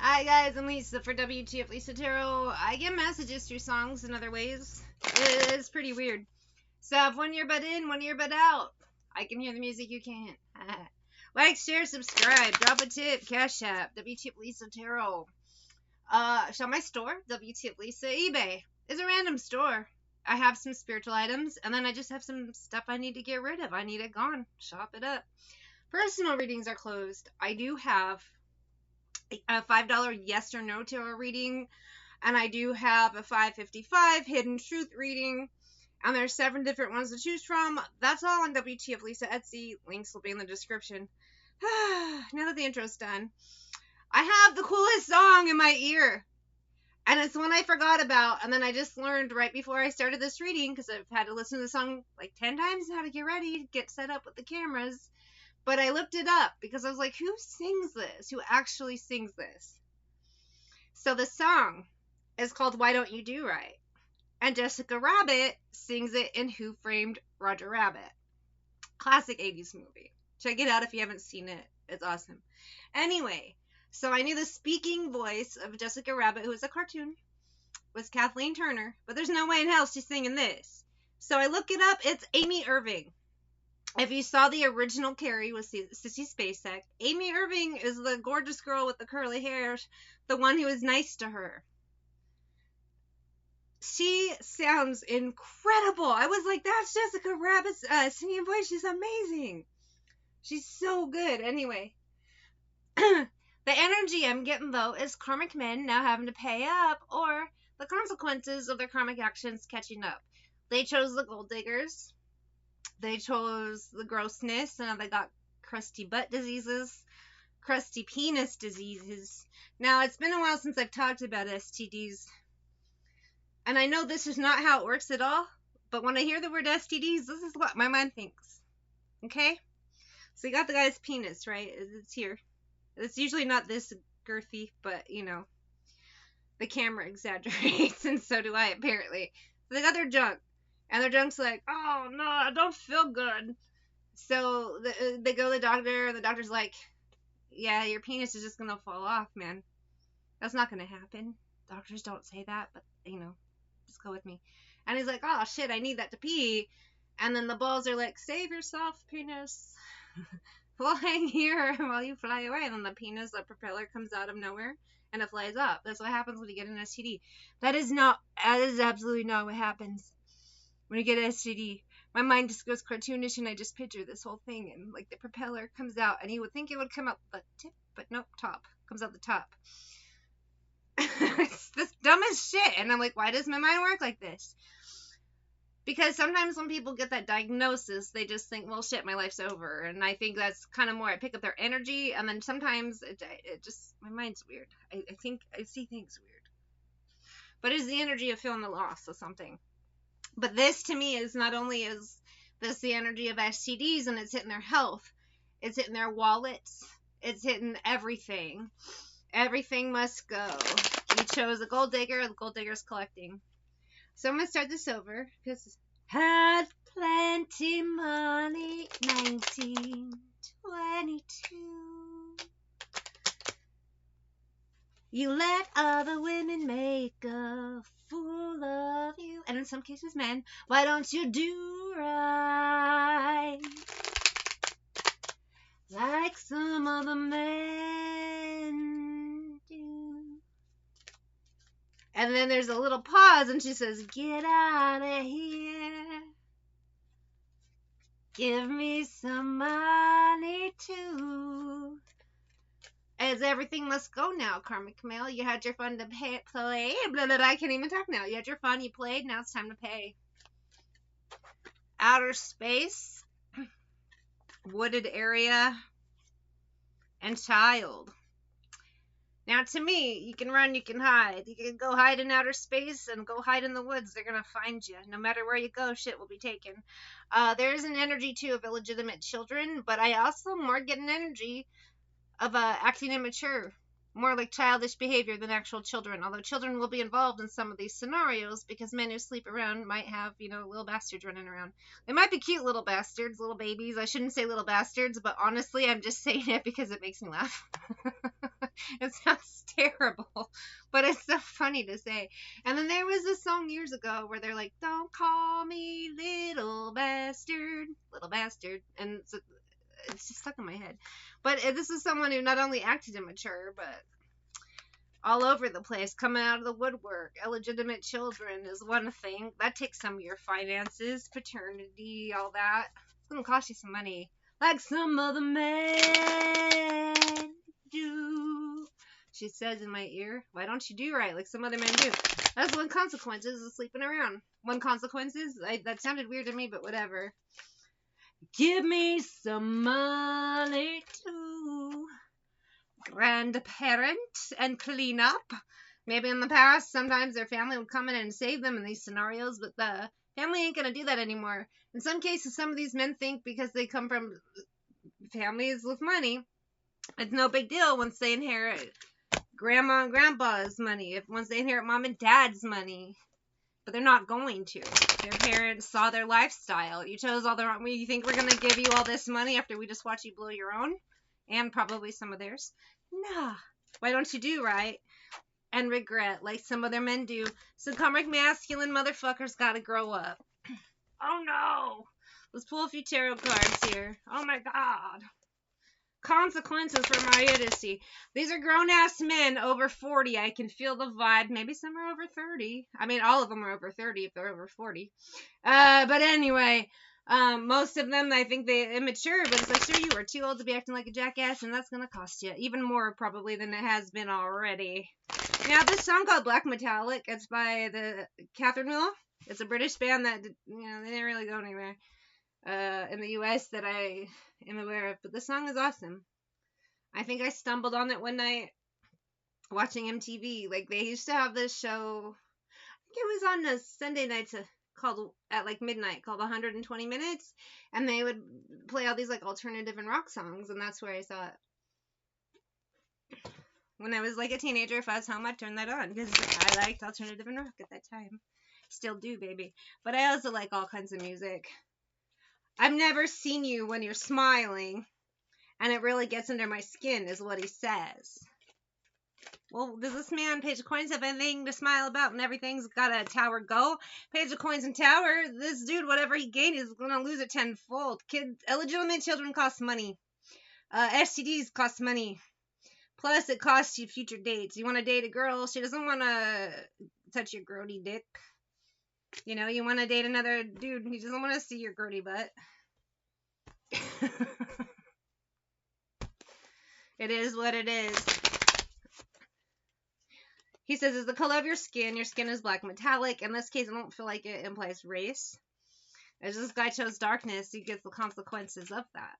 Hi guys, I'm Lisa for wtfLisa Tarot. I get messages through songs and other ways. It is pretty weird. So if one earbud in, one earbud out. I can hear the music, you can't. Like, share, subscribe, drop a tip, Cash App, wtfLisa Tarot. Shop my store, wtfLisa. eBay is a random store. I have some spiritual items, and then I just have some stuff I need to get rid of. I need it gone. Shop it up. Personal readings are closed. I do have a $5 yes or no tarot reading, and I do have a $5.55 hidden truth reading, and there's 7 different ones to choose from. That's all on wtfLisa Etsy. Links will be in the description. Now that the intro's done, I have the coolest song in my ear, and it's one I forgot about, and then I just learned right before I started this reading, because I've had to listen to the song like 10 times now to get ready, get set up with the cameras. But I looked it up because I was like, who sings this? Who actually sings this? So the song is called Why Don't You Do Right? And Jessica Rabbit sings it in Who Framed Roger Rabbit? Classic 80s movie. Check it out if you haven't seen it. It's awesome. Anyway, so I knew the speaking voice of Jessica Rabbit, who was a cartoon, was Kathleen Turner. But there's no way in hell she's singing this. So I look it up. It's Amy Irving. If you saw the original Carrie with Sissy Spacek, Amy Irving is the gorgeous girl with the curly hair, the one who was nice to her. She sounds incredible. I was like, that's Jessica Rabbit's singing voice. She's amazing. She's so good. Anyway, the energy I'm getting, though, is karmic men now having to pay up, or the consequences of their karmic actions catching up. They chose the gold diggers. They chose the grossness, and now they got crusty butt diseases, crusty penis diseases. Now, it's been a while since I've talked about STDs, and I know this is not how it works at all, but when I hear the word STDs, this is what my mind thinks, okay? So you got the guy's penis, right? It's here. It's usually not this girthy, but, you know, the camera exaggerates, and so do I, apparently. So they got their junk. And their junk's like, oh, no, I don't feel good. So they go to the doctor, and the doctor's like, yeah, your penis is just going to fall off, man. That's not going to happen. Doctors don't say that, but, you know, just go with me. And he's like, oh, shit, I need that to pee. And then the balls are like, save yourself, penis. We'll hang here while you fly away. And then the penis, the propeller comes out of nowhere, and it flies up. That's what happens when you get an STD. That is absolutely not what happens when you get an STD. My mind just goes cartoonish, and I just picture this whole thing, and like the propeller comes out, and you would think it would come out the tip, but nope, top. Comes out the top. It's the dumbest shit, and I'm like, why does my mind work like this? Because sometimes when people get that diagnosis, they just think, well, shit, my life's over, and I think that's kind of more, I pick up their energy, and then sometimes it just, my mind's weird. I think I see things weird. But it's the energy of feeling the loss of something. But this, to me, is not only is this the energy of STDs, and it's hitting their health, it's hitting their wallets, it's hitting everything. Everything must go. You chose a gold digger, the gold digger's collecting. So I'm going to start this over, because had plenty money, 1922. You let other women make a fool of you, and in some cases men. Why don't you do right like some other men do? And then there's a little pause, and she says, get out of here, give me some money too. As everything must go now, karmic male. You had your fun to play. Blah, blah, blah, I can't even talk now. You had your fun, you played, now it's time to pay. Outer space, wooded area, and child. Now, to me, you can run, you can hide. You can go hide in outer space and go hide in the woods. They're going to find you. No matter where you go, shit will be taken. There is an energy, too, of illegitimate children, but I also more get an energy of acting immature, more like childish behavior than actual children, although children will be involved in some of these scenarios because men who sleep around might have, you know, little bastards running around. They might be cute little bastards, little babies. I shouldn't say little bastards, but honestly, I'm just saying it because it makes me laugh. It sounds terrible, but it's so funny to say. And then there was this song years ago where they're like, "Don't call me little bastard," and it's just stuck in my head. But this is someone who not only acted immature, but all over the place, coming out of the woodwork. Illegitimate children is one thing. That takes some of your finances, paternity, all that. It's going to cost you some money. Like some other men do. She says in my ear, why don't you do right like some other men do? That's one consequence is sleeping around. One consequence is, that sounded weird to me, but whatever. Give me some money too. Grandparent and clean up. Maybe in the past, sometimes their family would come in and save them in these scenarios, but the family ain't gonna do that anymore. In some cases, some of these men think because they come from families with money, it's no big deal once they inherit grandma and grandpa's money, once they inherit mom and dad's money. But they're not going to. Their parents saw their lifestyle. You chose all the wrong. You think we're gonna give you all this money after we just watch you blow your own? And probably some of theirs. Nah. Why don't you do right? And regret, like some other men do. So karmic masculine motherfuckers gotta grow up. Oh no! Let's pull a few tarot cards here. Oh my god. Consequences for my idiocy. These are grown-ass men over 40. I can feel the vibe. Maybe some are over 30. I mean, all of them are over 30 if they're over 40. But anyway, most of them, I think they're immature, but it's like, sure, you are too old to be acting like a jackass, and that's going to cost you even more probably than it has been already. Now, this song called Black Metallic, it's by the Catherine Mill. It's a British band that, they didn't really go anywhere in the U.S. that I am aware of, but the song is awesome. I think I stumbled on it one night watching MTV. Like, they used to have this show, I think it was on a Sunday night called at like midnight, called 120 Minutes, and they would play all these like alternative and rock songs, and that's where I saw it. When I was like a teenager, if I was home, I'd turn that on because I liked alternative and rock at that time. Still do, baby. But I also like all kinds of music. I've never seen you when you're smiling, and it really gets under my skin, is what he says. Well, does this man, Page of Coins, have anything to smile about and everything's got a tower go? Page of Coins and tower, this dude, whatever he gained, is going to lose it tenfold. Illegitimate children cost money. STDs cost money. Plus, it costs you future dates. You want to date a girl, she doesn't want to touch your grody dick. You know, you want to date another dude, he doesn't want to see your grody butt. It is what it is. He says, is the color of your skin is black metallic. In this case, I don't feel like it implies race. As this guy chose darkness, he gets the consequences of that.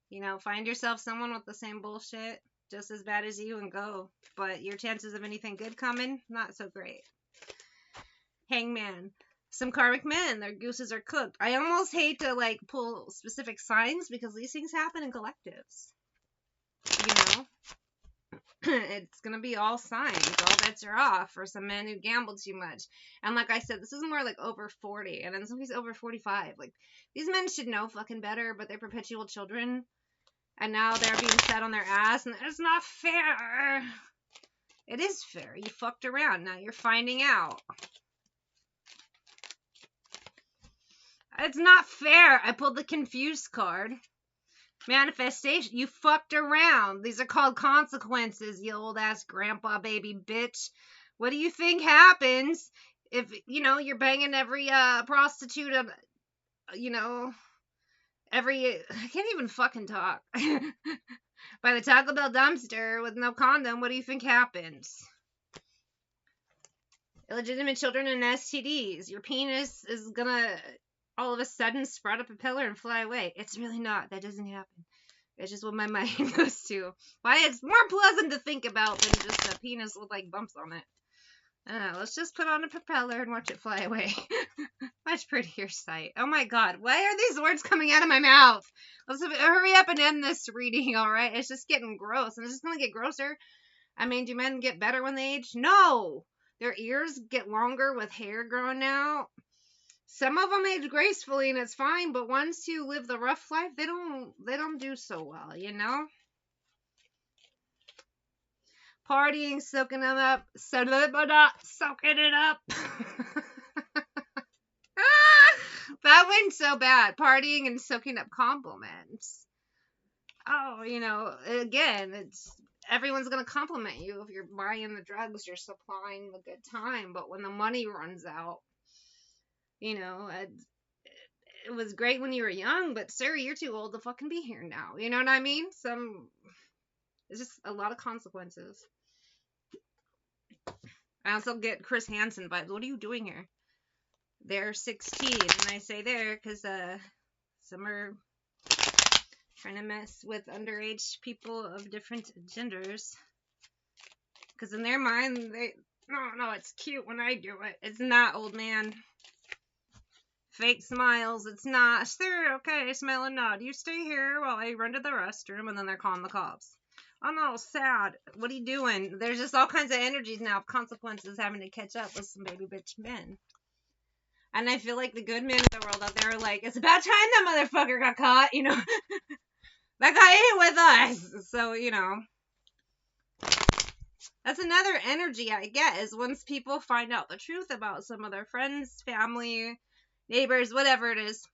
You know, find yourself someone with the same bullshit, just as bad as you, and go. But your chances of anything good coming, not so great. Hangman. Some karmic men, their gooses are cooked. I almost hate to, like, pull specific signs because these things happen in collectives. You know? It's gonna be all signs. All bets are off for some men who gamble too much. And like I said, this is more like over 40. And in some cases over 45. Like, these men should know fucking better, but they're perpetual children. And now they're being set on their ass. And it's not fair. It is fair. You fucked around. Now you're finding out. It's not fair. I pulled the confused card. Manifestation. You fucked around. These are called consequences, you old ass grandpa baby bitch. What do you think happens if, you're banging every prostitute of, I can't even fucking talk. By the Taco Bell dumpster with no condom, what do you think happens? Illegitimate children and STDs. Your penis is gonna all of a sudden sprout a propeller and fly away. It's really not. That doesn't happen. It's just what my mind goes to. Why it's more pleasant to think about than just a penis with like bumps on it. I don't know. Let's just put on a propeller and watch it fly away. Much prettier sight. Oh my god. Why are these words coming out of my mouth? Let's hurry up and end this reading, alright? It's just getting gross. And it's just going to get grosser. I mean, do men get better when they age? No! Their ears get longer with hair growing out. Some of them age gracefully and it's fine, but ones who live the rough life, they don't do so well, you know? Partying, soaking them up, soaking it up. That went so bad. Partying and soaking up compliments. Oh, again, it's everyone's gonna compliment you if you're buying the drugs, you're supplying the good time. But when the money runs out, it was great when you were young, but sir, you're too old to fucking be here now. You know what I mean? It's just a lot of consequences. I also get Chris Hansen vibes. What are you doing here? They're 16, and I say there because some are trying to mess with underage people of different genders. Because in their mind, no, it's cute when I do it. It's not, old man. Fake smiles. It's not. Sure, okay, smile and nod. You stay here while I run to the restroom, and then they're calling the cops. Oh no, sad. What are you doing? There's just all kinds of energies now of consequences having to catch up with some baby bitch men. And I feel like the good men in the world out there are like, it's about time that motherfucker got caught, That guy ain't with us. So, that's another energy I get is once people find out the truth about some of their friends, family, neighbors, whatever it is.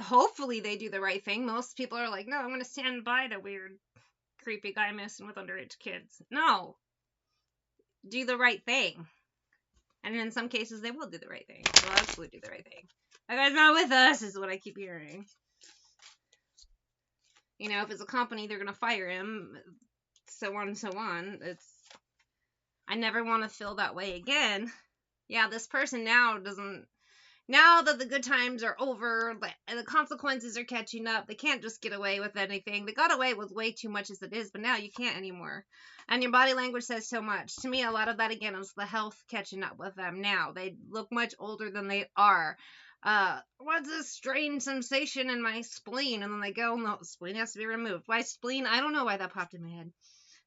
Hopefully they do the right thing. Most people are like, no, I'm going to stand by the weird, creepy guy messing with underage kids. No. Do the right thing. And in some cases, they will do the right thing. They'll absolutely do the right thing. That guy's not with us, is what I keep hearing. If it's a company, they're going to fire him. So on and so on. I never want to feel that way again. Yeah, this person now that the good times are over, the consequences are catching up, they can't just get away with anything. They got away with way too much as it is, but now you can't anymore. And your body language says so much. To me, a lot of that, again, is the health catching up with them now. They look much older than they are. What's this strange sensation in my spleen? And then they go, no, the spleen has to be removed. Why spleen? I don't know why that popped in my head.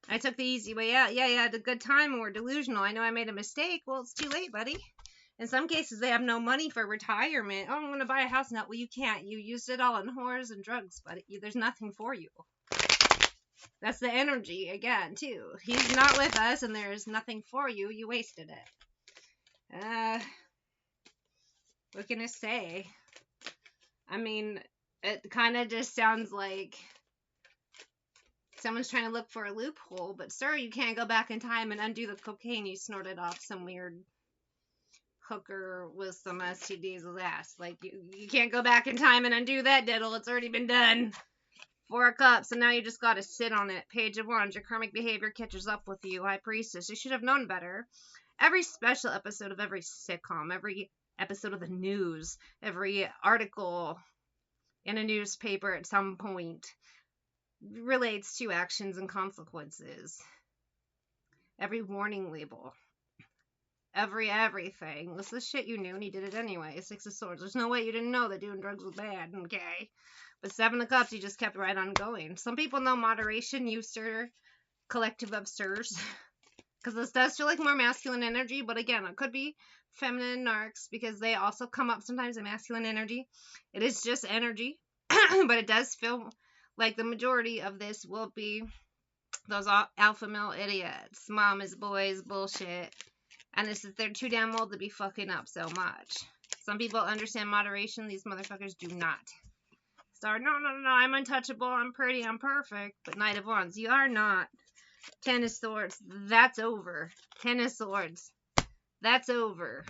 I took the easy way out. Yeah, had a good time and we're delusional. I know I made a mistake. Well, it's too late, buddy. In some cases, they have no money for retirement. Oh, I'm going to buy a house now. Well, you can't. You used it all on whores and drugs, but there's nothing for you. That's the energy, again, too. He's not with us, and there's nothing for you. You wasted it. What can I say? I mean, it kind of just sounds like someone's trying to look for a loophole, but sir, you can't go back in time and undo the cocaine you snorted off some weird hooker with some STDs with ass. Like, you can't go back in time and undo that diddle. It's already been done. 4 cups, and now you just gotta sit on it. Page of Wands, your karmic behavior catches up with you. High Priestess, you should have known better. Every special episode of every sitcom, every episode of the news, every article in a newspaper at some point relates to actions and consequences. Every warning label. Everything. This is shit you knew and you did it anyway. 6 of Swords. There's no way you didn't know that doing drugs was bad, okay? But 7 of Cups, you just kept right on going. Some people know moderation, you sir, collective of sirs. Because this does feel like more masculine energy, but again, it could be feminine narcs because they also come up sometimes in masculine energy. It is just energy, but it does feel like the majority of this will be those alpha male idiots. Mom is boys bullshit. And it's that they're too damn old to be fucking up so much. Some people understand moderation. These motherfuckers do not. Star, no, I'm untouchable. I'm pretty. I'm perfect. But Knight of Wands, you are not. 10 of Swords, that's over. 10 of Swords, that's over.